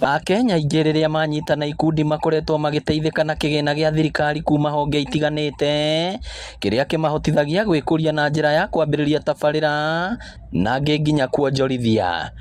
Akenya aingĩ rĩrĩa manyitana ikundi makoretwo magĩteithĩka na kĩgĩna gĩa thirikari kuma honge itiganĩte, kĩrĩa kĩmahotithagia gwĩkũria na njĩra ya kwambĩrĩria tabarĩra na angĩ nginya kuonjorithia.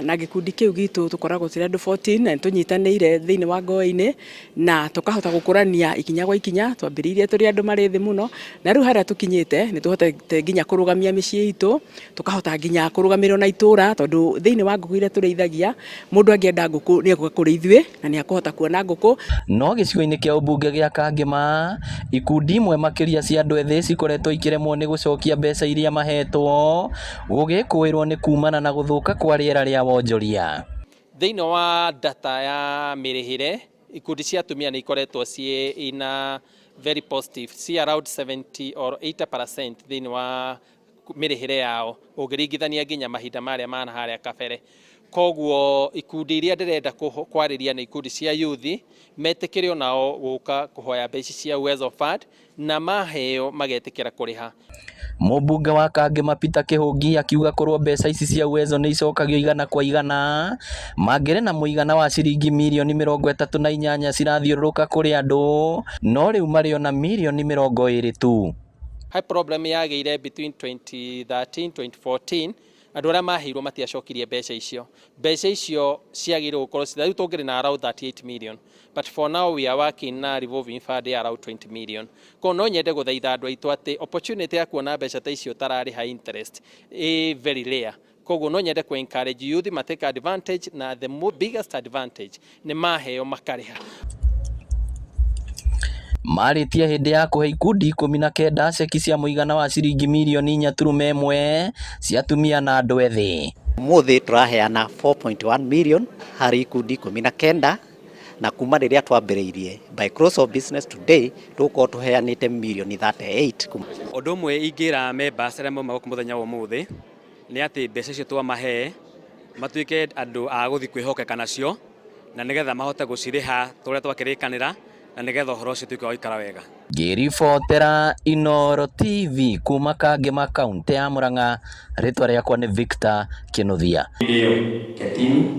Na gĩkundi kĩu gitu tũkoragwo tũrĩ andũ 14 na tũnyitanĩire thĩinĩ wa Ngoa-inĩ na tũkahota gũkũrania ikinya gwa ikinya. Twambĩrĩirie tũrĩ andũ marĩ thĩ mũno na rĩu harĩa tũkinyĩte nĩ tũhotete nginya kũrũgamia mĩciĩ itũ, tũkahota nginya kũrũgamĩrĩrwo na itũra, tondũ thĩinĩ wa ngũkũ iria tũrĩithagia mũndũ angĩenda ngũkũ nĩ egũka kũrĩ ithuĩ na nĩ akũhota kuona ngũkũ. No gĩcigo-inĩ kĩa ũmbunge gĩa Kangema, ikundi imwe makĩria cia andũ ethĩ cikoretwo ikĩremwo nĩ gũcokia mbeca iria mahetwo, gũgĩkũĩrwo nĩ kumana na gũthũka kwa rĩera rĩa wonjoria. Thĩinĩ wa data ya mĩrĩhĩre, ikundi cia atumia nĩ ikoretwo ciĩ ina very positive, ci around 70 or 80% thĩinĩ wa mĩrĩhĩre yao ũngĩringithania nginya mahinda marĩa mana harĩa kabere. Koguo ikundi iria ndĩrenda kwarĩria nĩ ikundi cia yuthi, metĩkĩre onao gũka kũhoya mbeca cia Uwezo Fund na maheo magetĩkĩra kũrĩha. Mũmbunge wa Kangema Peter Kĩhũngi akiuga korwo mbeca ici cia Uwezo nĩ icokagio igana kwa igana, mangĩrĩ na mũigana wa ciringi mirioni 38 cirathiũrũrũka kũrĩ andũ, no rĩu marĩ ona mirioni 20 tu. High problem yagĩire between 2013-2014, andũ arĩa maheirwo matiacokirie mbeca icio. Mbeca icio ciagĩrĩirwo gũkorwo rĩu tũngĩrĩ na around 38 million, but for now we are working na revolving fund ya around 20 million. Koguo no nyende gũthaitha andũ aitũ atĩ opportunity ya kuona mbeca ta icio tararĩha interest very rare. Koguo no nyende ku encourage youth matake advantage, na the biggest advantage nĩ maheo makarĩha. Marĩtie hĩndĩ ya kũhe ikundi 19 ceki cia mũigana wa ciringi mirioni 4.1 cia atumia na andũ ethĩ. Mũthĩ tũraheana 4.1 million harĩ ikundi 19 na kuma rĩrĩa twambĩrĩirie by close of business today tũkorwo tũheanĩte mirioni 38. Ũndũ ũmwe ingĩra members arĩa mauma gũkũ mũthenya wa ũmũthĩ nĩ atĩ mbeca icio twamahe matuĩke andũ a gũthiĩ kwĩhokeka nacio, na nĩgetha mahote gũcirĩha tũrĩa twakĩrĩkanĩra, na nĩgetha ũhoro ũcio ũtuĩke wa gũikara wega. Ngĩribotera Inooro TV kuma Kangema kaunti ya Murang'a, rĩtwa rĩakwa nĩ Victor Kĩnuthia.